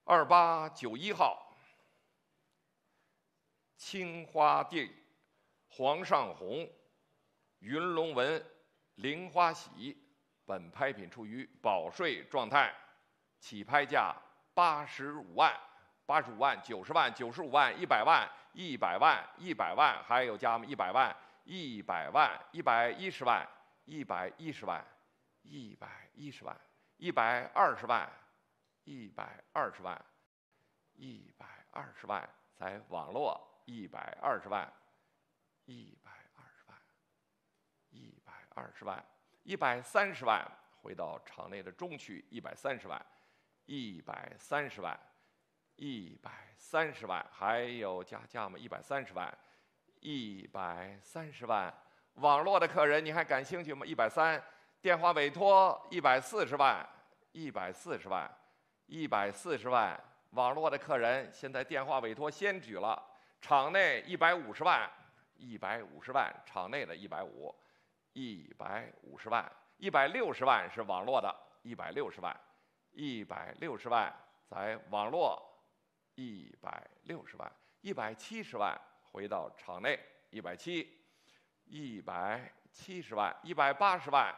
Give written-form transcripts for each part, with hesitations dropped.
2891号，青花地、黄上红、云龙纹、菱花喜。本拍品处于保税状态，起拍价85万、85万、90万、95万、100万、100万、100万，还有加100万、100万、110万、110万、110万、120万、120万、120万，在网络120万、120万、120万。130万，回到场内的中区130万，130万，130万，还有加价吗？130万，130万。网络的客人，你还感兴趣吗？130，电话委托140万，140万，140万。网络的客人现在电话委托先举了，场内150万，150万，场内的150万，160万是网络的160万，160万在网络160万，170万回到场内170万，180万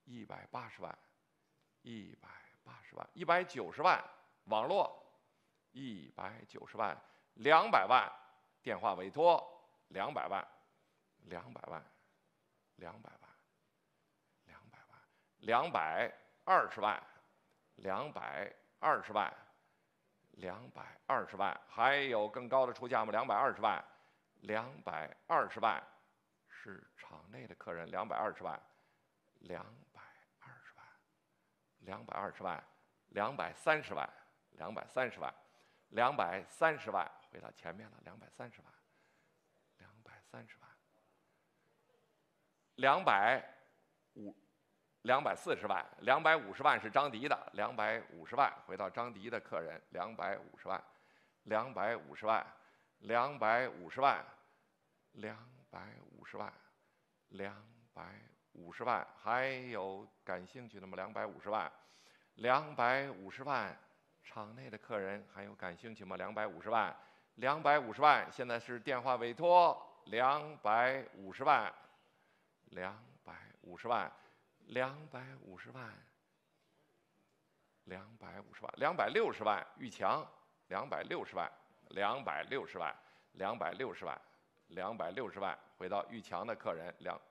，180万，190万网络190万，200万电话委托200万，200万，220万，220万，220万，还有更高的出价吗？220万，220万是场内的客人，220万，220万，230万，230万，230万，回到前面了，230万，230万。240万，250万是张迪的，250万回到张迪的客人，250万，250万，250万，250万，250万，还有感兴趣的吗？250万，250万，场内的客人还有感兴趣吗？250万，250万，现在是电话委托250万。250万，250万，250万，260万，玉强，260万，260万，260万，260万，回到玉强的客人要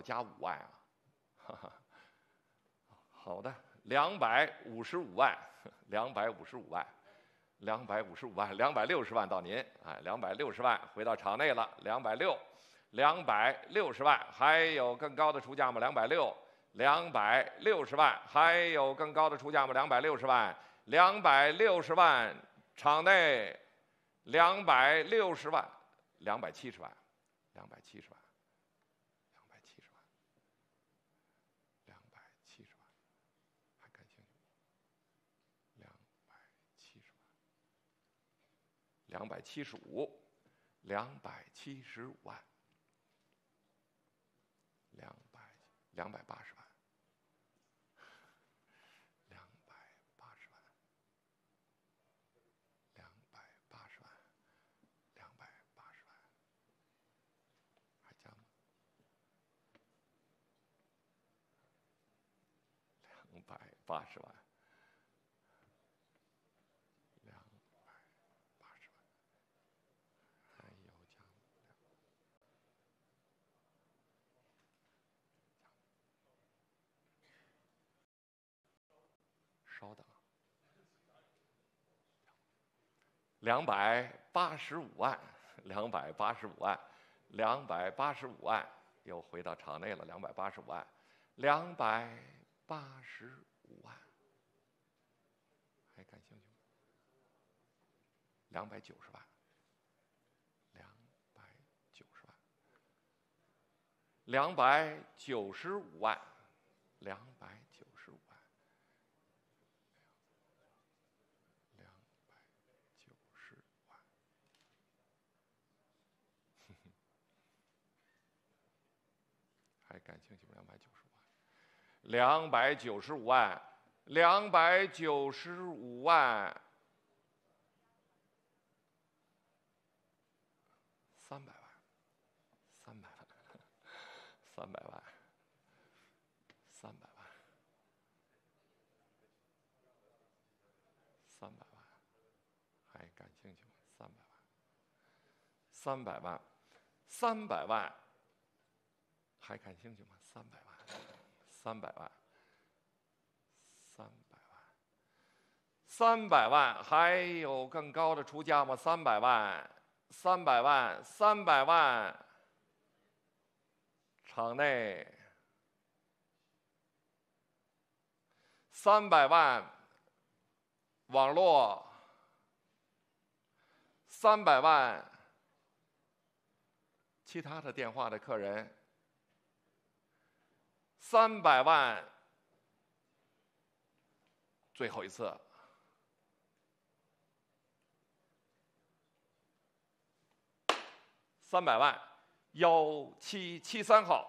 加5万啊，哈哈，好的，255万，255万。255万，260万到您，哎，260万回到场内了，260万，还有更高的出价吗？260万，还有更高的出价吗？260万，260万，场内260万，270万，270万。275，275万，280万，280万，280万，280万，还加吗？280万。稍等，285万，285万，285万，又回到场内了，285万，285万，还感兴趣吗？290万，295万，295万。还感兴趣吗？295万，295万295万，300万，300万，300万，300万，300万，还感兴趣吗？300万，300万，还感兴趣吗？300万，300万，300万，还有更高的出价吗？300万，300万，300万，场内300万，网络300万，其他的电话的客人300万，最后一次。300万，1773号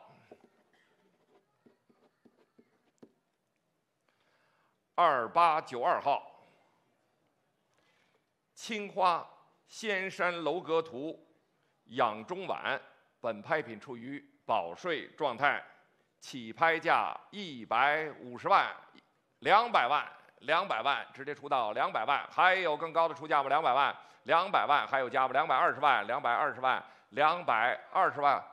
，2892号，青花仙山楼阁图，养中碗，本拍品处于保税状态，起拍价150万，200万，200万，直接出到200万，还有更高的出价吗？200万，200万，还有加吗？220万，220万，220万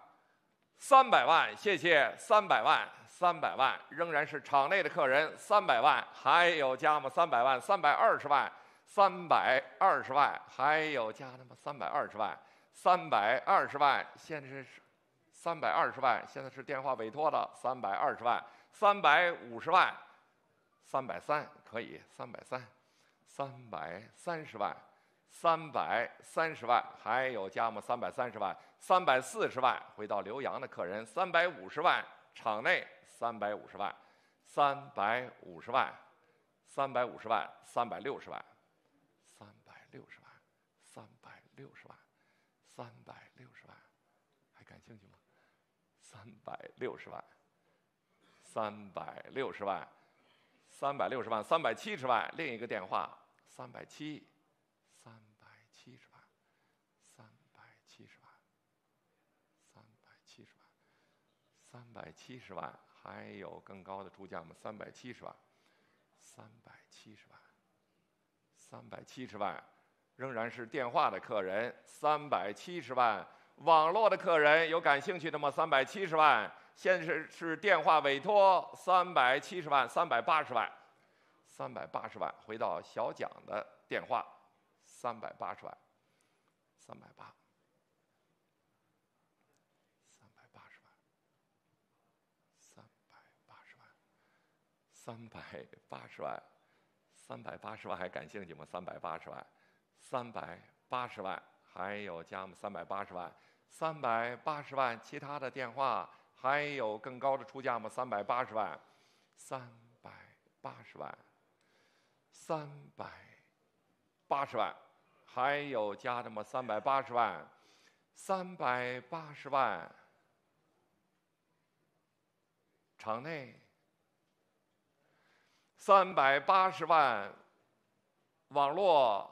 ，300万，谢谢，300万，300万，仍然是场内的客人，300万，还有加吗？300万，320万，320万，还有加的吗？320万，320万，现在是320万，现在是电话委托的320万，350万，330可以，330万，330万，还有加吗？330万，340万，回到浏阳的客人350万，场内350万，350万，350万，360万，360万，360万，360万，还感兴趣吗？360万，360万，360万，370万，另一个电话370万，370万，370万，还有更高的出价吗？370万，370万，仍然是电话的客人370万，网络的客人有感兴趣的吗？370万，现在是电话委托370万，380万，380万，回到小蒋的电话380万，380万，380万，380万，还感兴趣吗？380万，380万，还有加吗？380万，380万，其他的电话还有更高的出价吗？380万，380万，380万，还有加的吗？380万，380万，场内380万，网络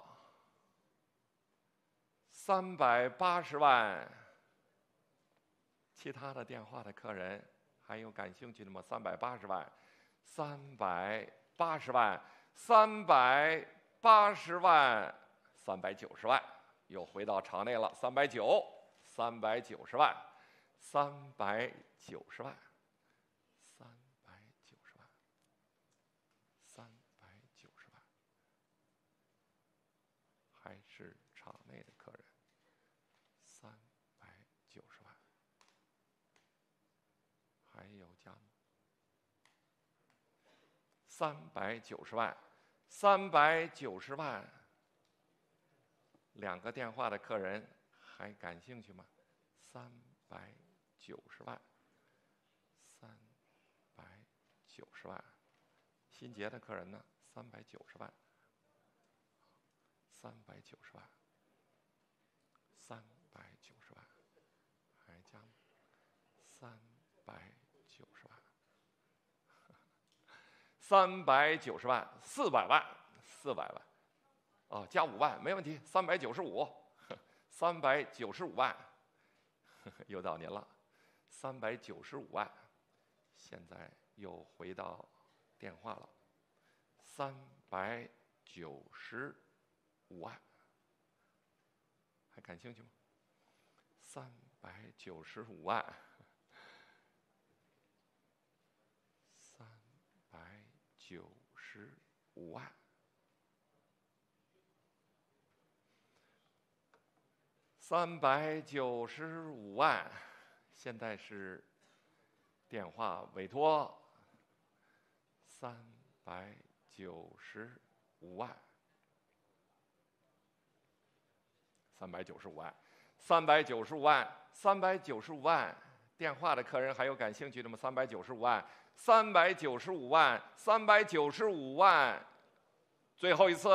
380万，其他的电话的客人还有感兴趣的吗？380万，380万，380万，390万，又回到场内了，390万，390万，390万。还是场内的客人，390万，还有加吗？390万，390万，两个电话的客人还感兴趣吗？390万，390万，新结的客人呢？390万。390万，390万，还加吗？390万390万，400万，400万，啊，加5万没问题，395，395万，又到您了，395万，现在又回到电话了，395万，还感兴趣吗？395万。395万，395万，现在是电话委托395万，395万，395万，395万，电话的客人还有感兴趣的吗？395万，395万，395万，最后一次。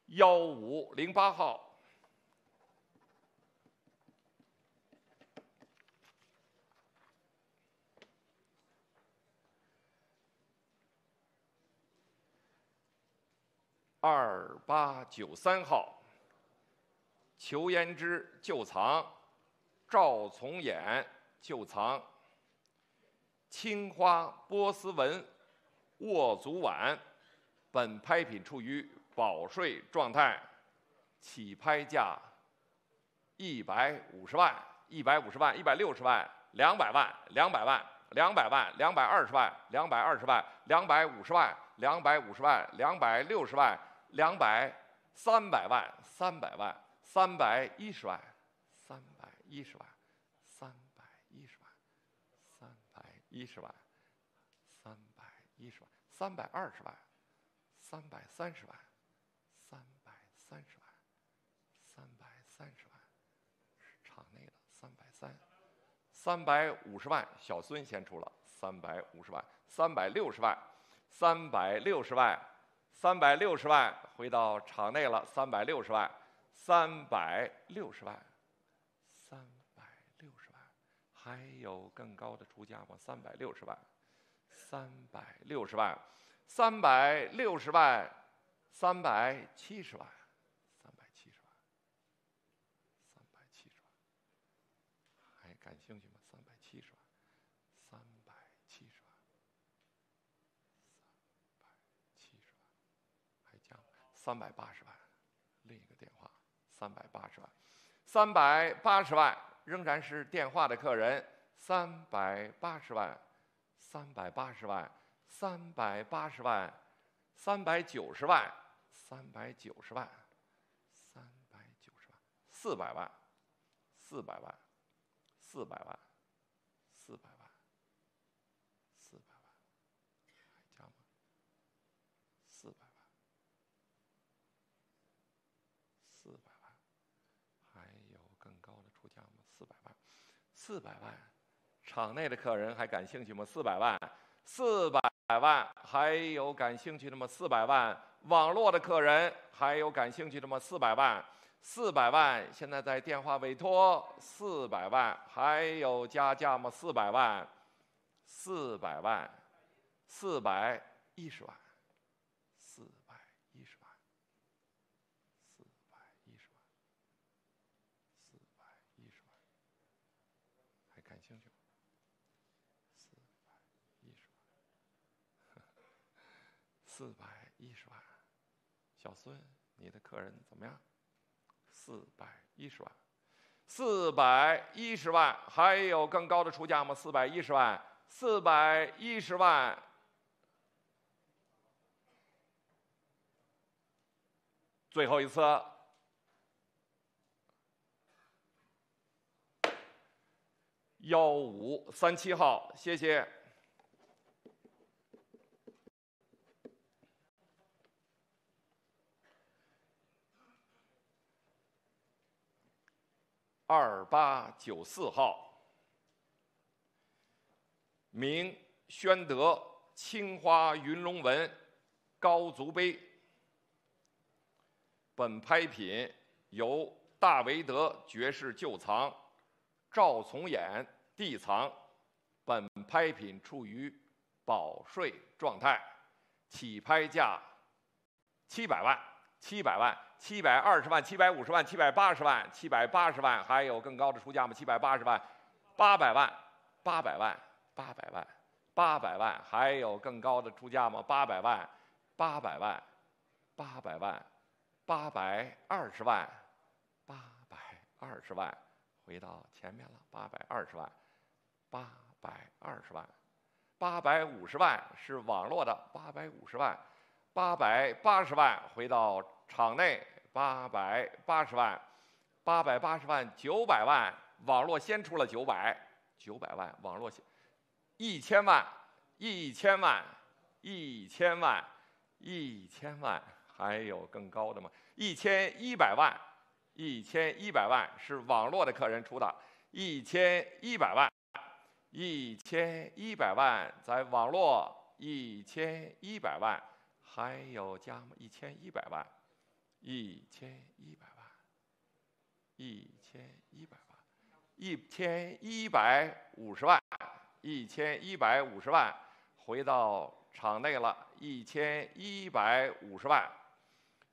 1508号。2893号，裘延之旧藏，赵从衍旧藏，青花波斯纹握足碗，本拍品处于保税状态，起拍价150万、150万、160万、200万、200万、200万、220万、220万、250万、250万、260万、300万、300万、310万、310万、310万、310万、310万、320万、330万、330万、330万，场内的330，350万，小孙先出了350万，360万，360万，360万，回到场内了，360万，360万，360万，还有更高的出价吗？360万，360万，360万，370万。感兴趣吗？370万，370万，370万，还降380万，另一个电话380万，380万，仍然是电话的客人，380万，380万，380万，390万，390万，390万，400万，400万。400万，400万，400万，还加吗？400万，400万，还有更高的出价吗？400万，400万，场内的客人还感兴趣吗？400万，400万，还有感兴趣的吗？400万，网络的客人还有感兴趣的吗？400万。400万，现在在电话委托400万，还有加价吗？400万，400万，410万，410万，410万，410万，还感兴趣吗？410万，小孙，你的客人怎么样？410万，410万，还有更高的出价吗？410万，410万，最后一次，1537号，谢谢。2894号，明宣德青花云龙纹高足杯，本拍品由大维德爵士旧藏，赵从衍地藏，本拍品处于保税状态，起拍价700万、700万、720万、750万、780万、780万，还有更高的出价吗？780万、800万、800万、800万、800万，还有更高的出价吗？800万、800万、800万、820万、820万，回到前面了，820万、820万、850万是网络的，850万、880万，回到场内，880万、880万、900万，网络先出了900万，网络1000万、1000万、1000万、1000万，还有更高的吗？1100万。1100万是网络的客人出的，1100万，1100万在网络1100万，还有加吗？1100万，1100万，1100万，1150万，1150万，回到场内了，1150万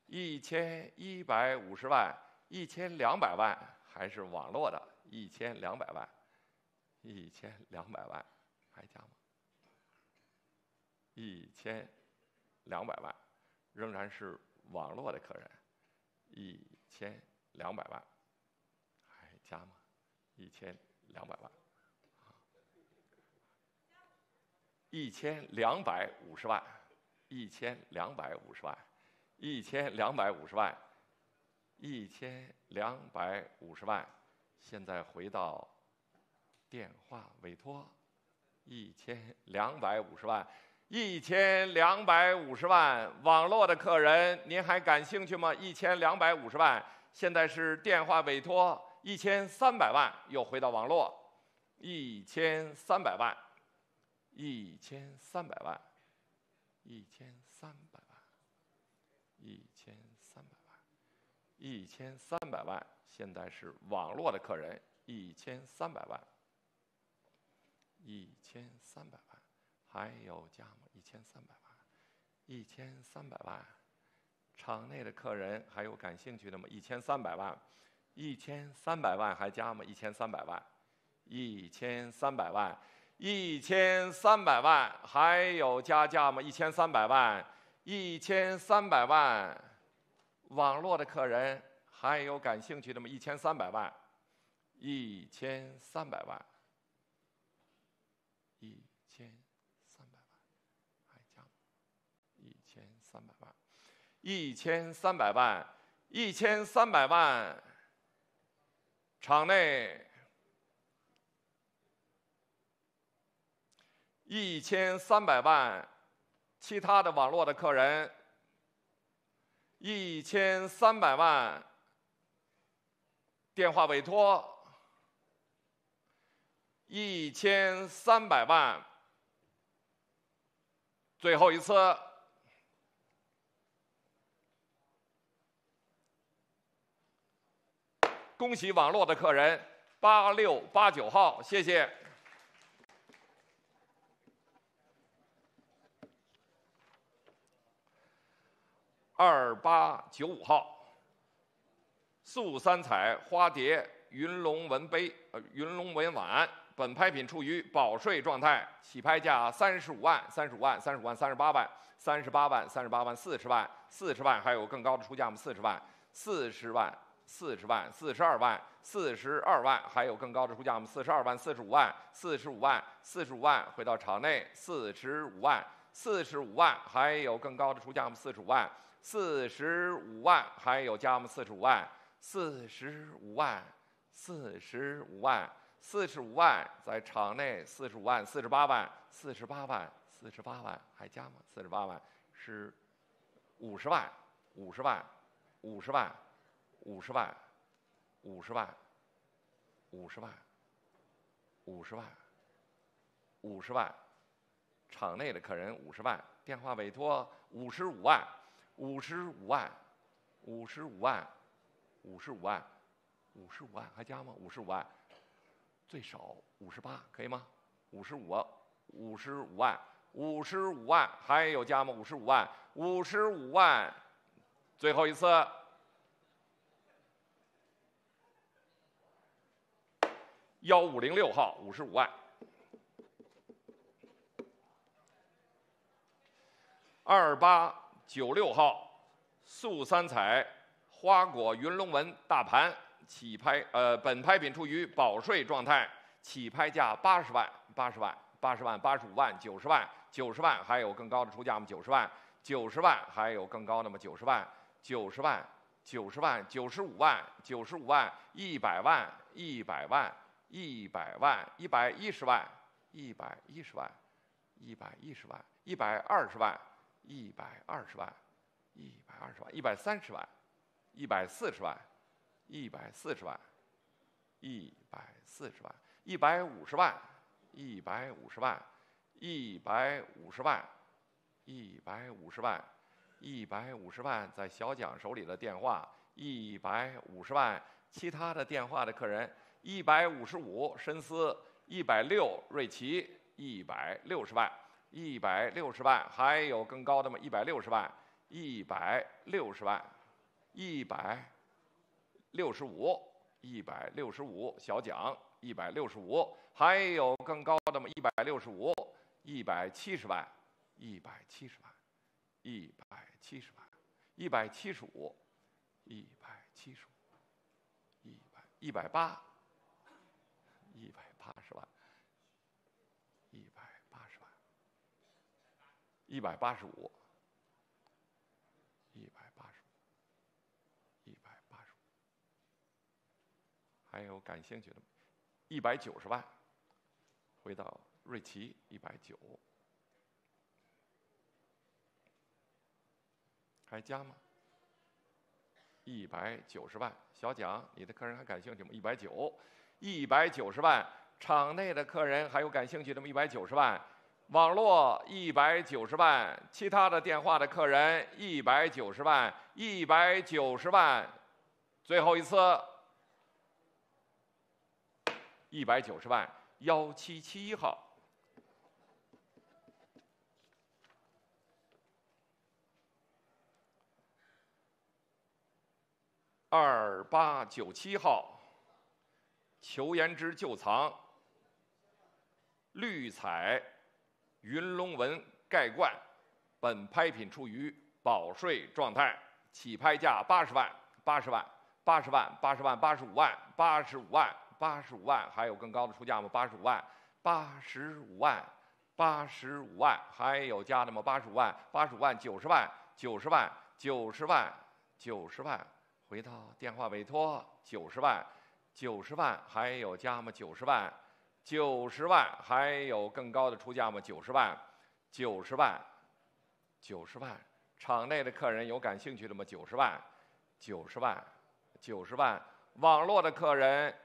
，1150万。1200万还是网络的，1200万，1200万还加吗？1200万仍然是网络的客人，1200万还加吗？1200万，1250万，1250万，1250万。1250万，现在回到电话委托，1250万，1250万，网络的客人您还感兴趣吗？1250万，现在是电话委托1300万，又回到网络1300万，1300万，1300万，1300万，现在是网络的客人1300万，1300万，还有加吗？1300万，1300万，场内的客人还有感兴趣的吗？1300万，1300万还加吗？1300万，1300万，1300万，还有加价吗？1300万，1300万。网络的客人还有感兴趣的吗？1300万，1300万，1300万，还加吗？1300万，1300万，1300万，场内1300万，其他的网络的客人。1300万，电话委托1300万，最后一次，恭喜网络的客人86、89号，谢谢。2895号，素三彩花蝶云龙纹杯云龙纹碗，本拍品处于保税状态，起拍价35万、35万、35万、38万、38万、38万、40万、40万，还有更高的出价吗？40万、40万、40万、42万、42万，还有更高的出价吗？42万、45万、45万、45万，回到场内45万、45万，还有更高的出价吗？45万。45万，还有加吗？45万，45万，45万，45万，在场内45万，48万，48万，48万，还加吗？48万是50万，50万，50万，50万，50万，50万，50万，50万，场内的客人50万，电话委托55万。55万，55万，55万，55万，还加吗？55万，最少58，可以吗？55万，55万，还有加吗？55万，55万，最后一次。1506号55万，2896号素三彩花果云龙纹大盘起拍，本拍品处于保税状态，起拍价80万，80万，80万，85万，90万，90万，还有更高的出价吗？90万，90万，还有更高的吗？90万，90万，90万，95万，95万，100万，100万，100万，110万，110万，110万，120万，120万，120万，130万，140万，140万，140万，150万，150万，150万，150万，150万，在小蒋手里的电话150万，其他的电话的客人155，深思160，瑞奇160万，160万，还有更高的吗？160万，160万，165，165，小蒋165，还有更高的吗？165，170万，170万，170万，175，175，180，180万，180万，185，185，185，185，还有感兴趣的190万，回到瑞奇190，还加吗？190万，小蒋，你的客人还感兴趣吗？190，190万，场内的客人还有感兴趣的吗？190万，网络190万，其他的电话的客人190万，190万，最后一次190万，1771号。2897号，裘延之旧藏绿彩云龙纹盖冠，本拍品处于保税状态，起拍价80万，80万，80万，80万，85万，85万，85万，还有更高的出价吗？85万，85万，85万，还有加的吗？85万，85万，90万，90万，90万，90万。回到电话委托90万，90万，还有加吗？90万，90万，还有更高的出价吗？90万，90万，90万，场内的客人有感兴趣的吗？90万，90万，90万，网络的客人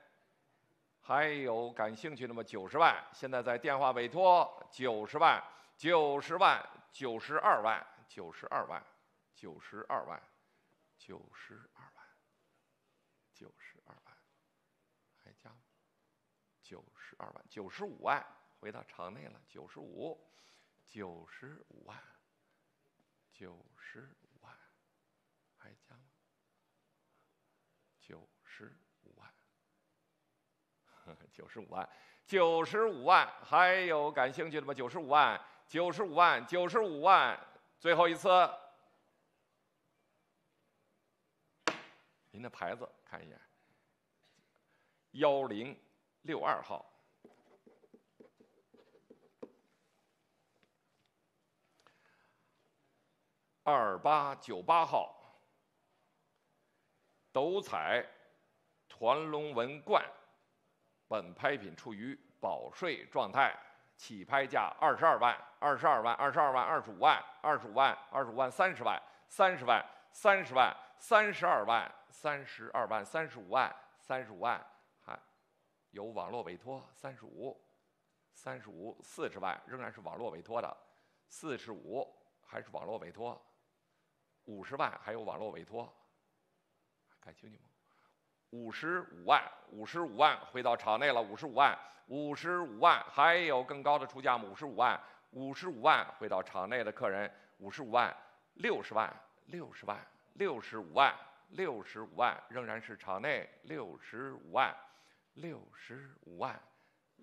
还有感兴趣的吗？90万，现在在电话委托90万，90万，92万，92万，92万，92万。92万，还加92万，95万，回到场内了，95万，95万，还加95万，95万，95万，还有感兴趣的吗？95万，95万，95万，最后一次。您的牌子看一眼，1062号，2898号，斗彩团龙纹冠，本拍品处于保税状态，起拍价22万，22万，22万，25万，25万，25万，30万，30万，30万，32万，32万，35万，35万，还有网络委托35，35， 40万，仍然是网络委托的，45还是网络委托，50万还有网络委托，感兴趣吗55万，55万回到场内了，55万，55万，还有更高的出价吗？55万，55万回到场内的客人，55万，60万，60万，65万，65万，仍然是场内65万，65万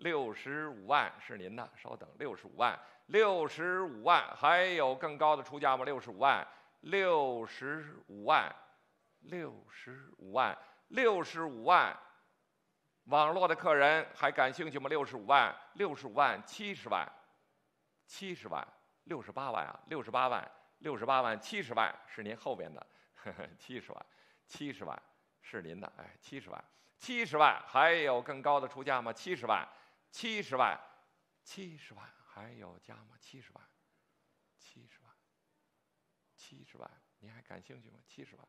，65万是您的，稍等，65万，65万，还有更高的出价吗？65万，65万，65万，65万。网络的客人还感兴趣吗？65万，65万，70万，70万，68万啊，68万，68万，70万是您后边的，70万，70万是您的，哎，70万，70万，还有更高的出价吗？70万，70万，70万，还有加吗？70万，70万，70万，您还感兴趣吗？70万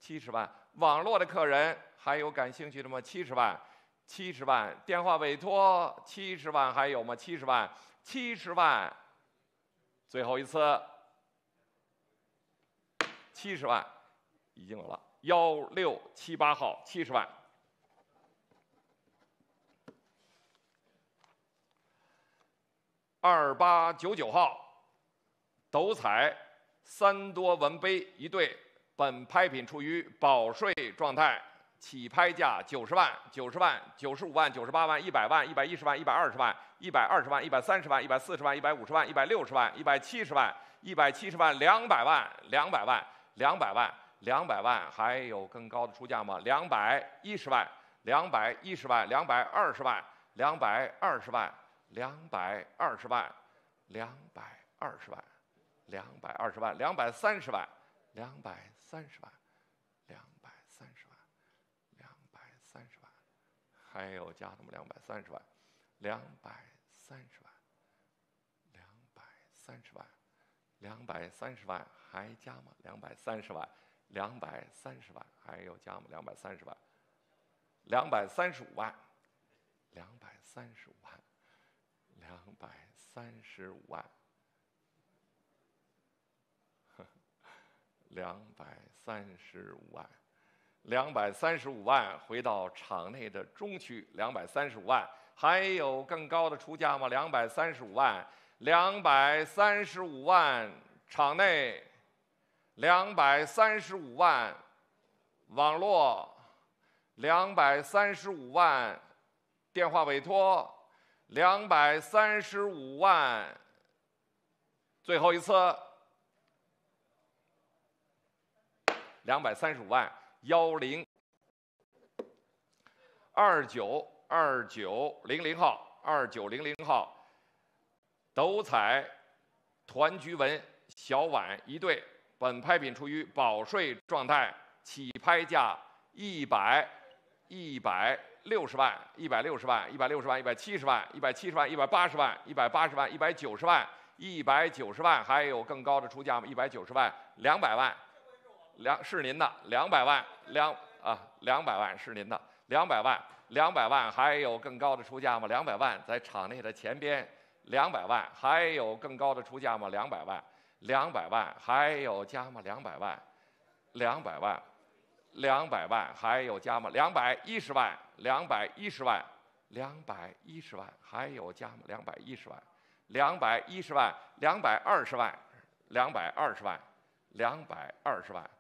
，70万，网络的客人还有感兴趣的吗？70万。70万，电话委托70万，还有吗？70万，70万，最后一次，70万，已经有了，1678号70万，2899号斗彩3多文杯一对，本拍品处于保税状态。起拍价90万、90万、95万、98万、100万、110万、120万、120万、130万、140万、150万、160万、170万、170万、200万、200万、200万、200万，还有更高的出价吗？210万、210万、220万、220万、220万、220万、220万、230万、230万、230万。230万，还有加他们230万，230万，230万，230万，还加吗？230万，230万，还有加吗？230万，235万，235万，235万，235万。235万回到场内的中区，235万，还有更高的出价吗？235万，235万，场内235万，网络235万，电话委托235万，最后一次235万。10292900号2900号斗彩团菊纹小碗一对，本拍品处于保税状态，起拍价160万160万160万170万170万180万180万190万190万，还有更高的出价吗？190万200万。是您的200万200万是您的200万200万，还有更高的出价吗？200万在场内的前边，200万，还有更高的出价吗？200万200万，还有加吗？200万200万200万，还有加吗？210万210万210万，还有加吗？210万210万220万220万220万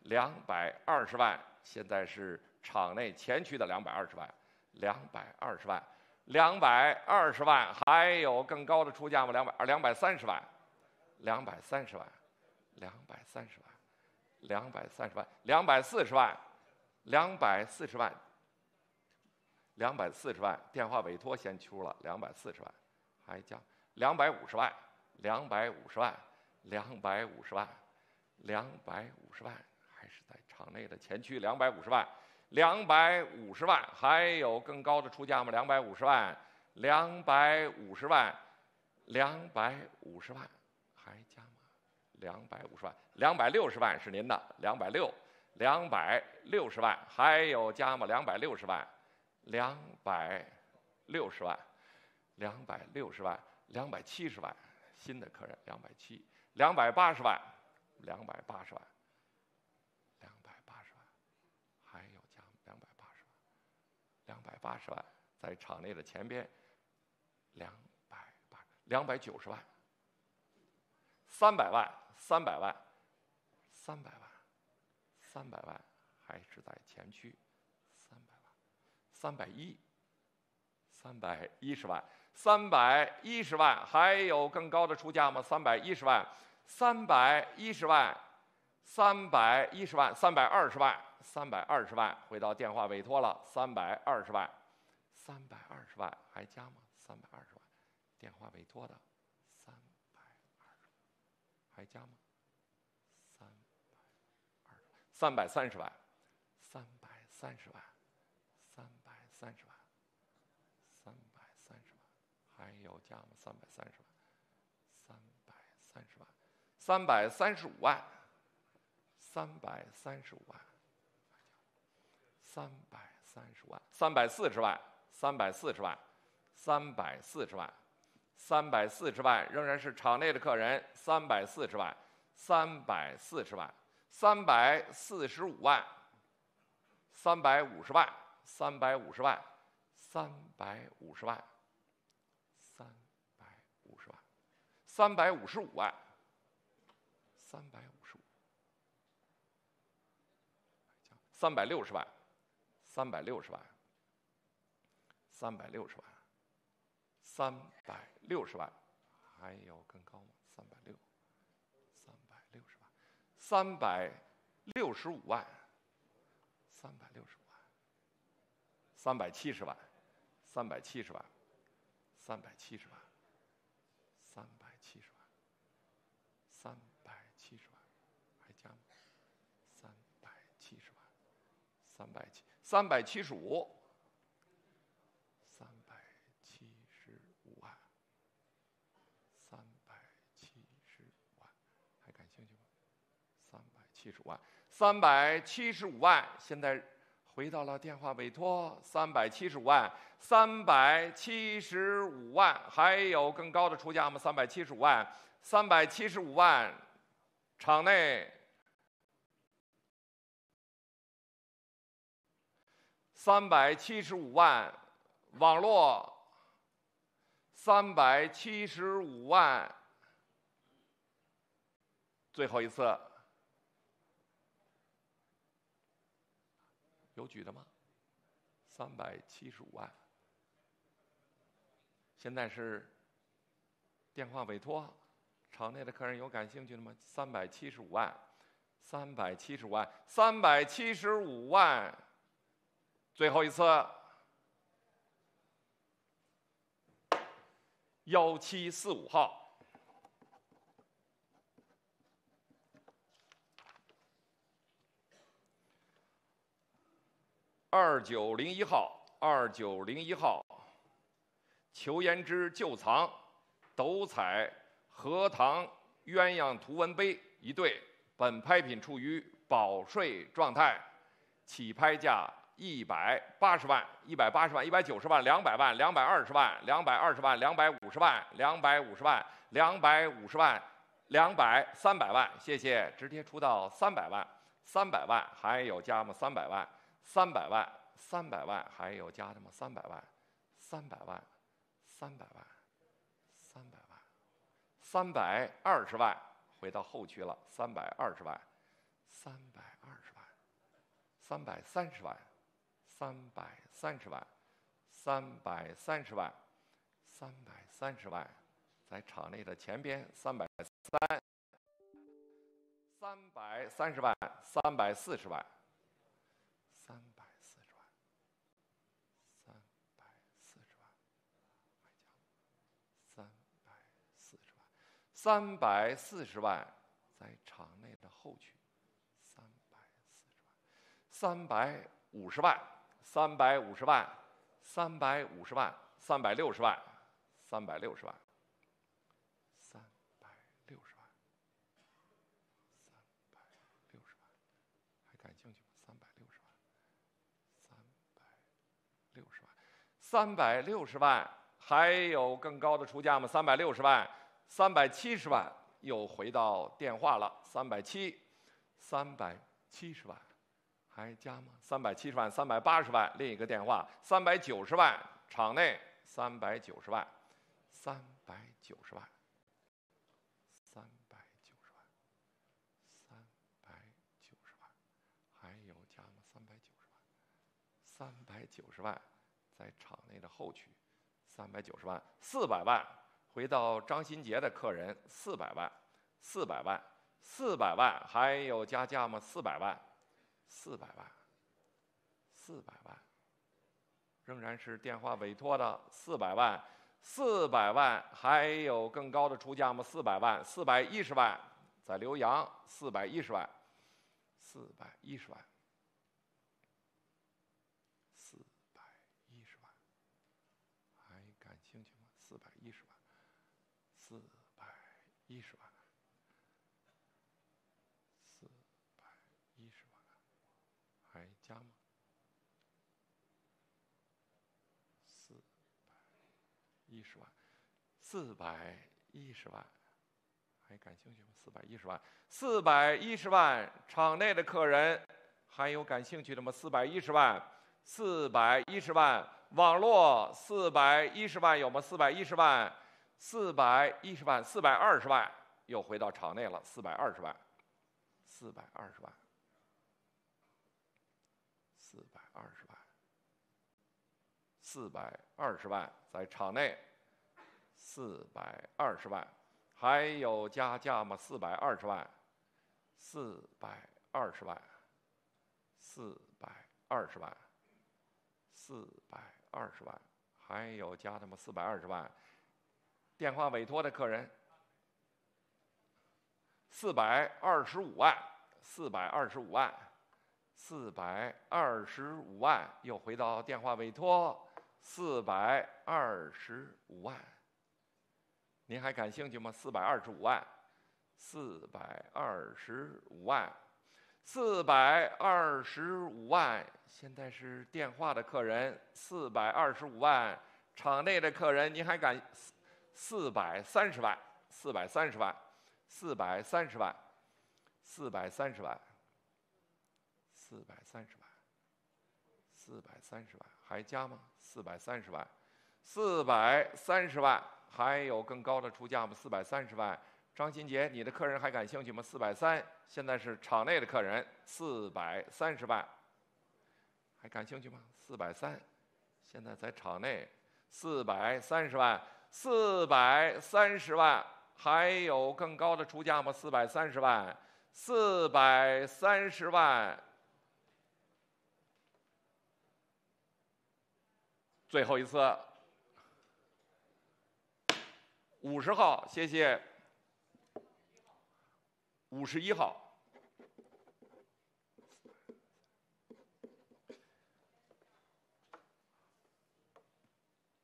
220万，现在是场内前区的220万220万220万，还有更高的出价吗？230万230万230万230万240万240万240万，电话委托先出了240万，还加250万250万250万250万，还是在场内的前区250万250万，还有更高的出价吗？250万250万250万，还加吗？250万260万是您的260万，还有加吗？260万260万260万270万，新的客人280万280万，还有加280万280万，在场内的前边290万，300万，300万，300万，300万，还是在前区，300万，310万，310万，还有更高的出价吗？310万，310万，310万，320万，320万，回到电话委托了，320万，320万，还加吗？320万，电话委托的320万，还加吗？330万，330万，330万，330万，还有加吗？330万，330万，335万，335万，335万，340万，340万，340万，340万，仍然是场内的客人，340万，340万，345万，350万，350万，350万，350万，355万，355。360万，360万，360万，360万，还有更高吗？365万，365万，370万，370万，370万，370万，370万，还加吗？370万，375，375万，375万，还感兴趣吗？375万，375万，现在回到了电话委托，375万，375万，还有更高的出价吗？375万，375万，场内375万，网络375万，最后一次，有举的吗？375万，现在是电话委托，场内的客人有感兴趣的吗？375万，375万，375万。最后一次，1745号，2901号，2901号，裘延之旧藏斗彩荷塘鸳鸯图文杯一对，本拍品处于保税状态，起拍价180万，180万，190万，200万，220万，220万，250万，250万，250万，300万，谢谢，直接出到300万，300万，还有加吗？300万，300万，300万，还有加的吗？300万，300万，300万，300万，320万，回到后区了，320万，320万，330万。330万，330万，330万，在场内的前边330万，340万，340万，340万，在场内的后区，340万，350万。350万，350万，360万，360万，360万，360万，还感兴趣吗？360万，360万，还有更高的出价吗？360万，370万，又回到电话了，370万，还加吗？370万、380万，另一个电话390万，场内390万，390万，390万，390万，还有加吗？390万，390万，在场内的后区，390万，400万，回到张新杰的客人400万，400万，400万，还有加价吗？400万，400万，400万，仍然是电话委托的400万，400万，还有更高的出价吗？400万，410万，在浏阳410万，410万，410万，还感兴趣吗？410万，410万，410万，还加吗？410万，410万，还感兴趣吗？410万，410万，场内的客人还有感兴趣的吗？410万，410万，网络410万有吗？410万，410万，420万，又回到场内了，420万，420万，420万，420万，在场内420万，还有加价吗？420万，420万，420万，420万，还有加的吗？420万，电话委托的客人425万，425万，425万，又回到电话委托425万，您还感兴趣吗？425万，425万，425万，现在是电话的客人425万，场内的客人您还敢430万，430万，430万，430万，430万，430万，还加吗？430万，430万，还有更高的出价吗？430万。张新杰，你的客人还感兴趣吗？430，现在是场内的客人430万，还感兴趣吗？430，现在在场内430万，430万，还有更高的出价吗？430万，430万。最后一次，50号，谢谢。51号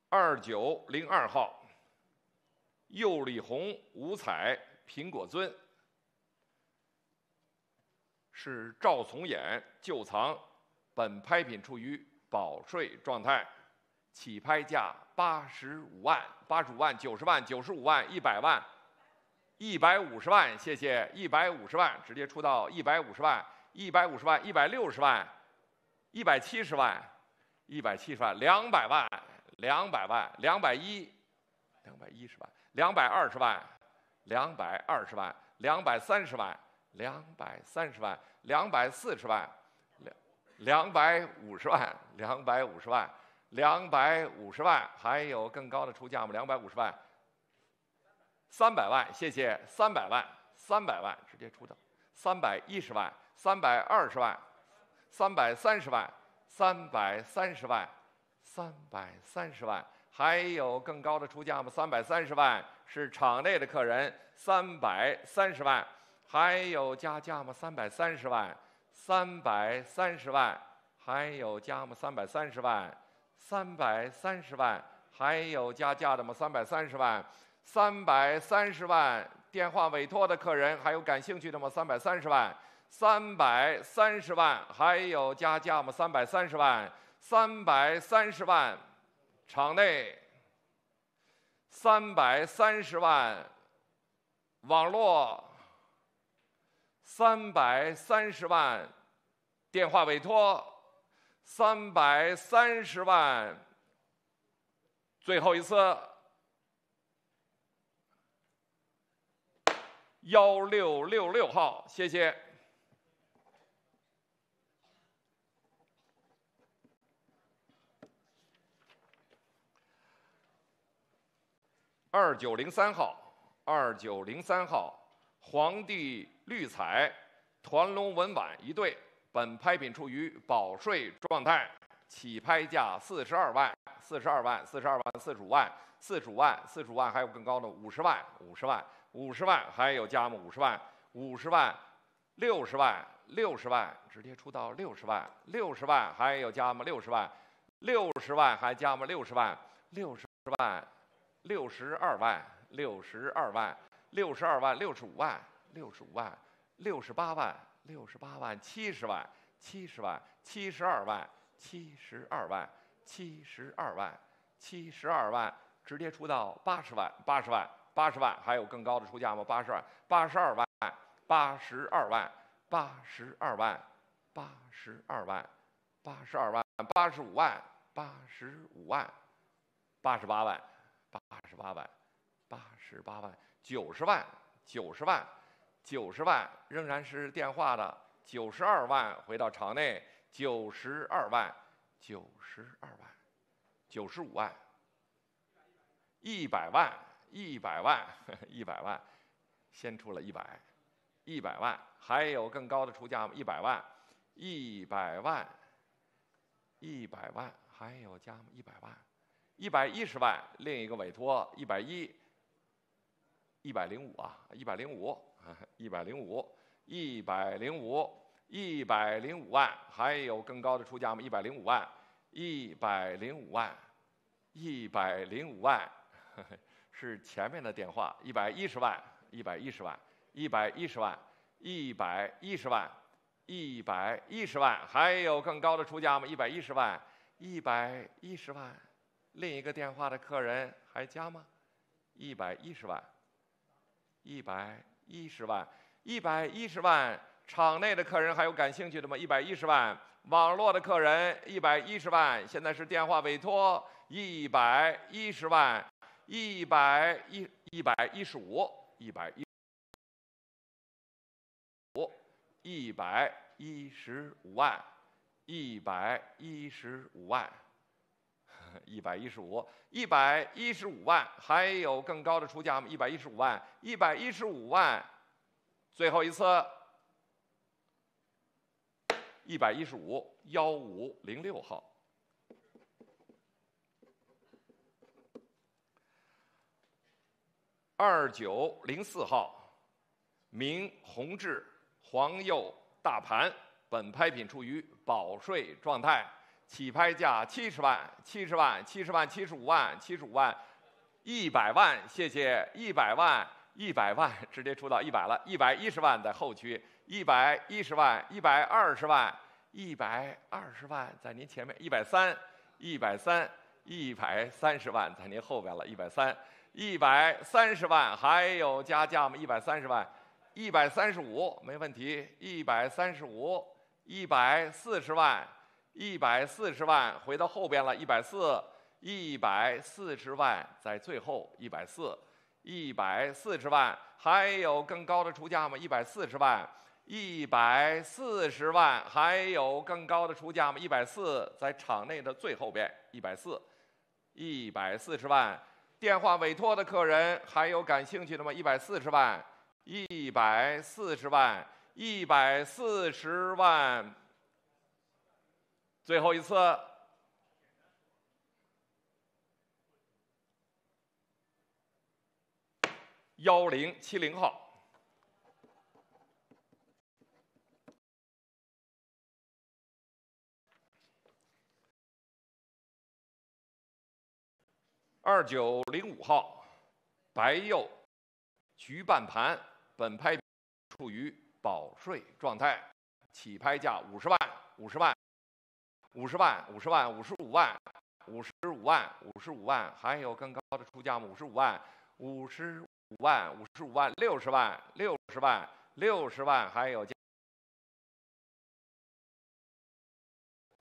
，2902号，釉里红五彩苹果尊，是赵从衍旧藏，本拍品处于保税状态，起拍价85万、85万、90万、95万、100万。150万，谢谢，150万，直接出到150万，150万，160万，170万，170万，200万，200万，210万，220万，220万，230万，230万，240万，250万，250万，250万，还有更高的出价吗？250万。300万，谢谢，300万，300万，直接出到310万，320万，330万，330万，330万，还有更高的出价吗？330万，是场内的客人，330万，还有加价吗？330万，330万，还有加吗？330万，330万，还有加价的吗？330万。330万，电话委托的客人还有感兴趣的吗？330万，330万，还有加价吗？330万，330万，场内330万，网络330万，电话委托330万，最后一次1666号，谢谢。2903号，皇帝绿彩团龙文碗一对，本拍品处于保税状态，起拍价42万，42万，45万，还有更高的50万，还有加码50万，60万，直接出到60万，还有加码60万，还加码60万，62万，65万，68万，70万，70万，72万，直接出到80万，还有更高的出价吗？82万，85万，85万，88万，90万，仍然是电话的92万，回到场内92万，95万，100万，先出了100万，还有更高的出价吗？100万，还有加吗？100万，110万，另一个委托110啊，105万，还有更高的出价吗？105万，是前面的电话，110万，还有更高的出价吗？110万，另一个电话的客人还加吗？110万，场内的客人还有感兴趣的吗？110万，网络的客人110万，现在是电话委托115万，115万，还有更高的出价吗？115万，最后一次1506号。2904号，明弘治黄釉大盘，本拍品处于保税状态，起拍价70万，75万，100万，谢谢，100万，直接出到100了，110万在后区，110万，120万在您前面，130万在您后边了，130万，还有加价吗？130万，135没问题，140万，回到后边了，140万在最后140万，还有更高的出价吗？140万，还有更高的出价吗？140在场内的最后边，140万。电话委托的客人还有感兴趣的吗？140万，最后一次1070号。2905号，白釉菊半盘，本拍处于保税状态，起拍价50万，55万，还有更高的出价吗？55万，60万，还有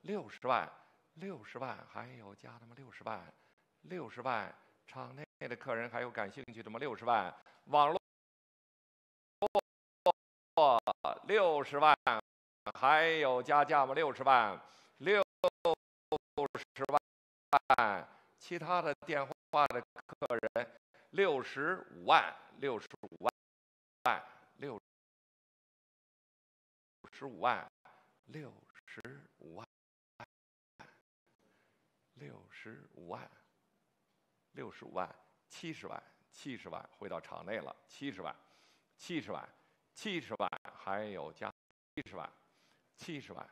60万，60万，还有加的吗？60万，场内的客人还有感兴趣的吗？60万，网络60万，还有加价吗？60万，60万，其他的电话的客人65万，65万，65万，65万，65万，65万，70万，70万，回到场内了，70万，70万，70万，还有加70万，70万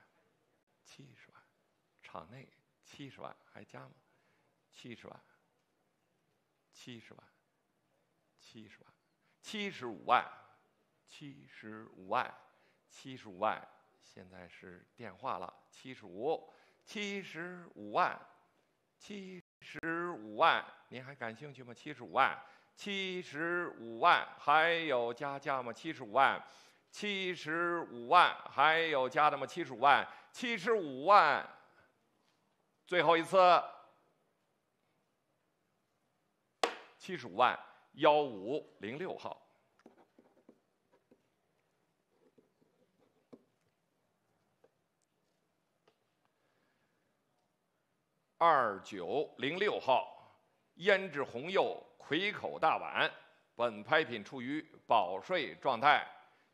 ，70万，场内70万，还加吗？70万，70万，70万，75万，75万，75万，现在是电话了，75万，75万，您还感兴趣吗？75万，75万，还有加价吗？75万，75万，还有加的吗？75万，75万，最后一次，75万，1506号。2906号，胭脂红釉葵口大碗，本拍品处于保税状态，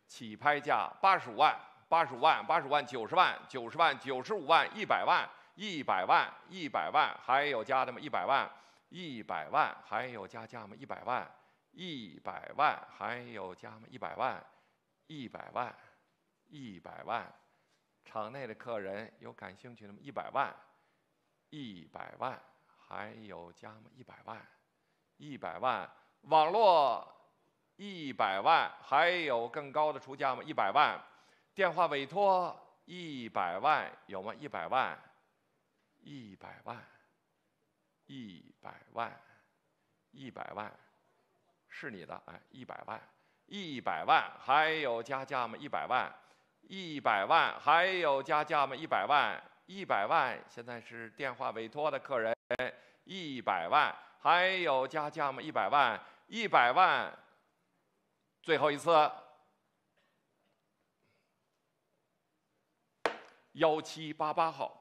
起拍价85万、85万、85万、90万、90万、95万、100万、100万、100万，还有加的吗？100万、100万，还有加价吗？100万、100万，还有加吗？100万、100万、100万，场内的客人有感兴趣的吗？100万。100万，还有加吗？100万，100万，网络100万，还有更高的出价吗？100万，电话委托100万，有吗？100万，100万，100万，100万，是你的哎，100万，100万，还有加价吗？100万，100万，还有加价吗？100万。100万，现在是电话委托的客人，100万，还有加价吗？100万，100万，最后一次，1788号。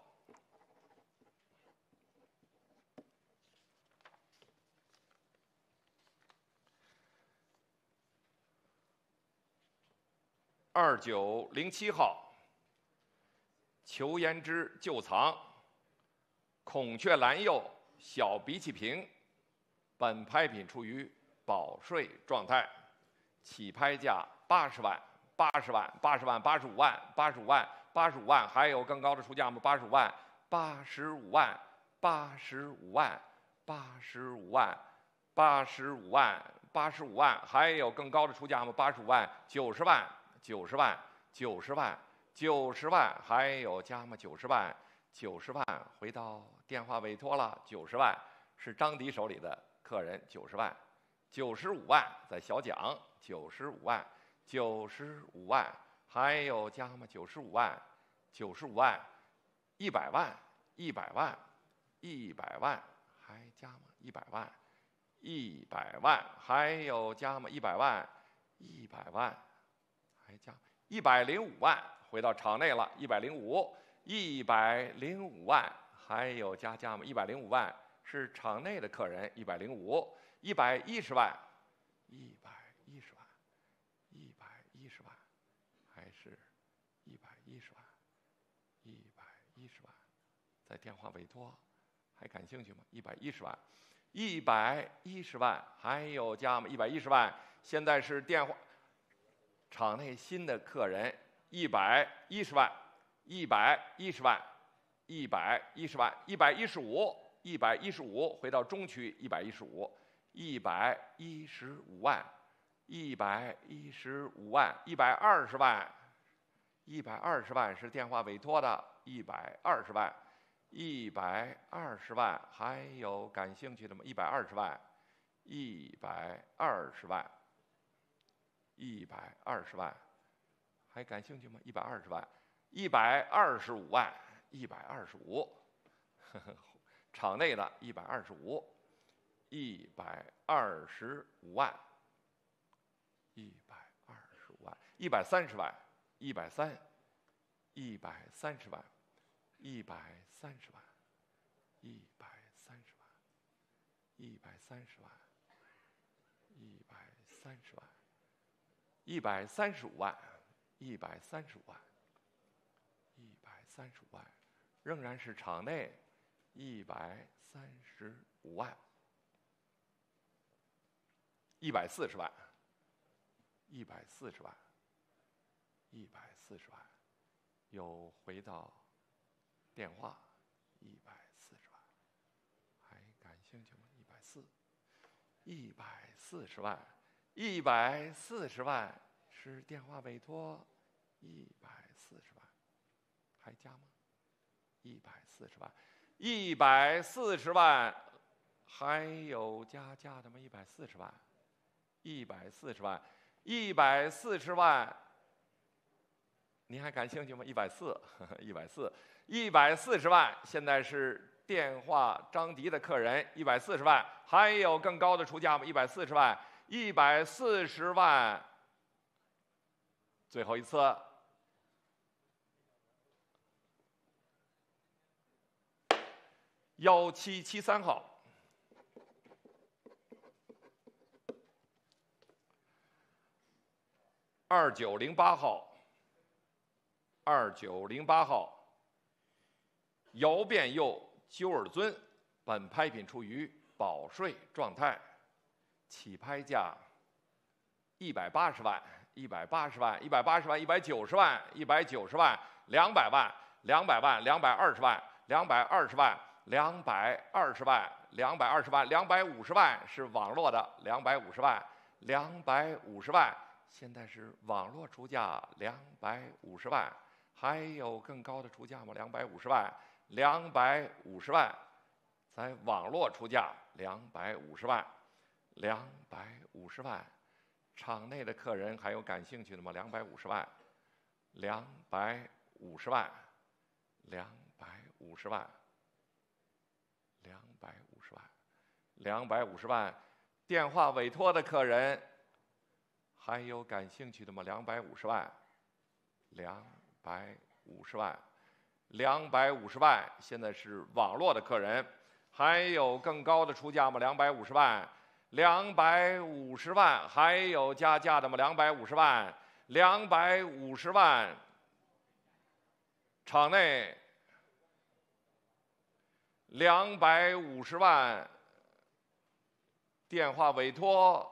2907号，裘胭脂旧藏，孔雀蓝釉小鼻气瓶，本拍品处于保税状态，起拍价80万、80万、80万、85万、85万、85万，还有更高的出价吗？85万、85万、85万、85万、85万、85万，还有更高的出价吗？85万、90万、90万、90万。90万，还有加吗？90万，90万，回到电话委托了。90万是张迪手里的客人，90万，95万在小蒋，95万，95万，还有加吗？95万，95万，100万，100万，100万，还加吗？100万，100万，还有加吗？100万，100万，还加105万。回到场内了，105，105万，还有加价吗？105万是场内的客人，105，110万，110万，110万，还是110万，110万，在电话委托，还感兴趣吗？110万，110万，还有加吗？110万，现在是电话场内新的客人。110万，110万，110万，115，115，回到中区115，115万，115万，120万，120万是电话委托的，120万，120万，还有感兴趣的吗？120万，120万，120万。还感兴趣吗？120万，125万125，场内的125，125万，125万，130万，130万，130万，130万，135万，135万，仍然是场内135万，140万，140万，又回到电话140万，还感兴趣吗？140万，140万是电话委托140万，还加吗？140万，140万，还有加价的吗？140万，140万，140万，您还感兴趣吗？140万，现在是电话张迪的客人140万，还有更高的出价吗？140万，140万，最后一次。1773号，2908号，2908号，姚变佑、鸠尔尊，本拍品处于保税状态，起拍价180万，180万，180万，190万，190万，200万，200万，220万，220万，220万，220万，250万是网络的250万，250万，现在是网络出价250万，还有更高的出价吗？250万，250万，在网络出价250万，250万，场内的客人还有感兴趣的吗？250万，250万，250万。250万，电话委托的客人还有感兴趣的吗？250万，250万，250万，现在是网络的客人，还有更高的出价吗？250万，250万，还有加价的吗？250万，250万，场内250万，电话委托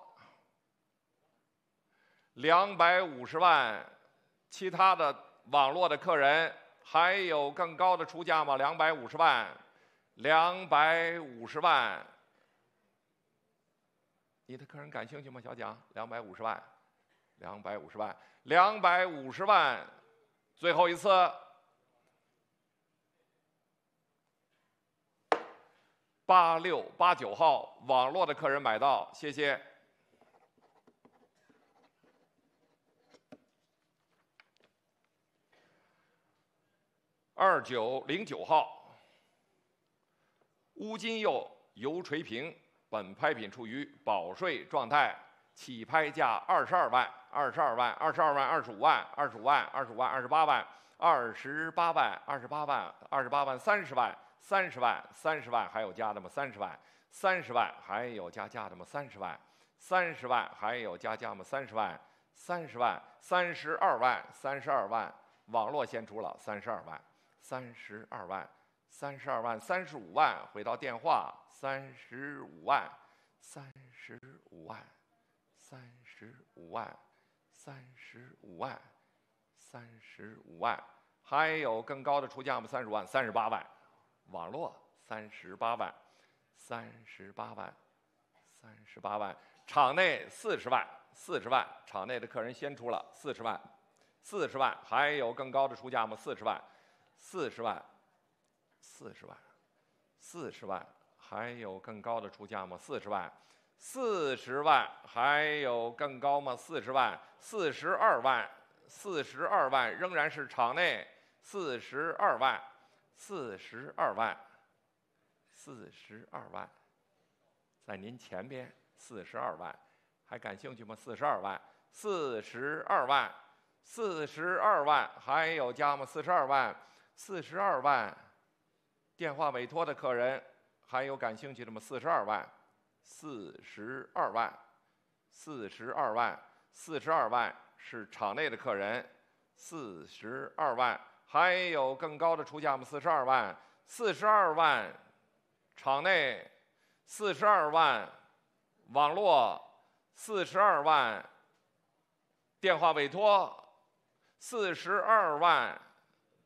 250万，其他的网络的客人还有更高的出价吗？250万，250万，你的客人感兴趣吗？小蒋，250万，250万，250万，最后一次。86、89号，网络的客人买到，谢谢。2909号，乌金佑、尤垂平，本拍品处于保税状态，起拍价22万，22万，22万，25万，25万，25万，28万，28万，28万，28万，30万。30万，30万，还有加的吗？30万，30万，还有加价的吗？30万，30万，还有加价吗？30万，30万，32万，32万，网络先出了32万，32万，32万，35万，回到电话35万，35万，35万，35万，35万，还有更高的出价吗？35万，38万。网络38万，38万，38万，场内40万，40万，场内的客人先出了40万，40万，还有更高的出价吗？40万，40万，40万，40万，还有更高的出价吗？40万，40万，还有更高吗？40万，42万，42万，仍然是场内42万。42万，42万，在您前边，42万，还感兴趣吗？42万，42万，42万，还有加吗？42万，42万，电话委托的客人还有感兴趣的吗？42万，42万，42万，42万是场内的客人，42万。还有更高的出价吗？42万，42万，场内，42万，网络，42万，电话委托，42万，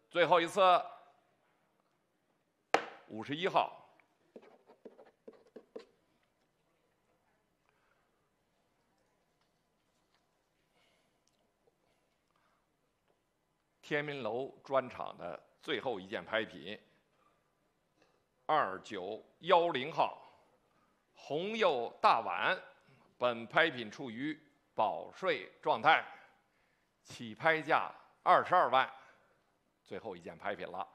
最后一次，51号。天民楼专场的最后一件拍品，2910号红釉大碗，本拍品处于保税状态，起拍价22万，最后一件拍品了。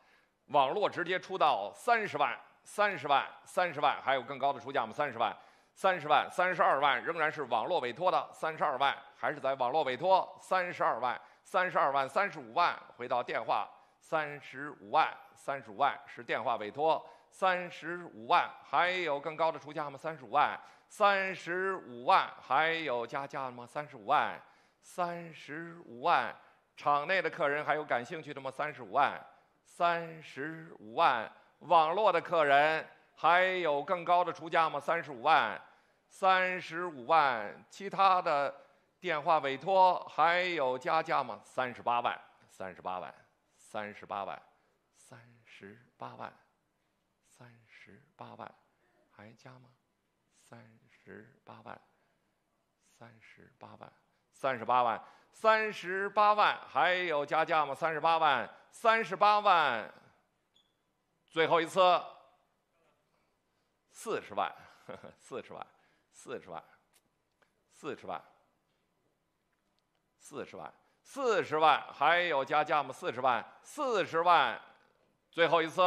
网络直接出到30万，30万，30万，还有更高的出价吗？30万，30万，32万，仍然是网络委托的32万，还是在网络委托32万。32万，35万，回到电话35万，35万是电话委托35万，还有更高的出价吗？35万，35万，还有加价吗？35万，35万，场内的客人还有感兴趣的吗？35万，35万，网络的客人还有更高的出价吗？35万，35万，其他的电话委托还有加价吗？38万，38万，38万，38万，38万，还加吗？38万，38万，38万，38万，还有加价吗？38万，38万，最后一次，40万，40万，40万，40万。40万，40万，还有加价吗？40万，40万，最后一次，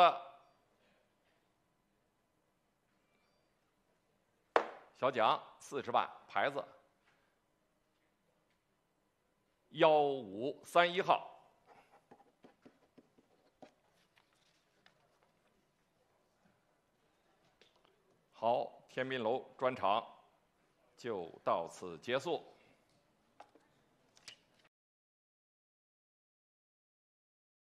小奖40万，牌子1531号。好，天民楼专场就到此结束。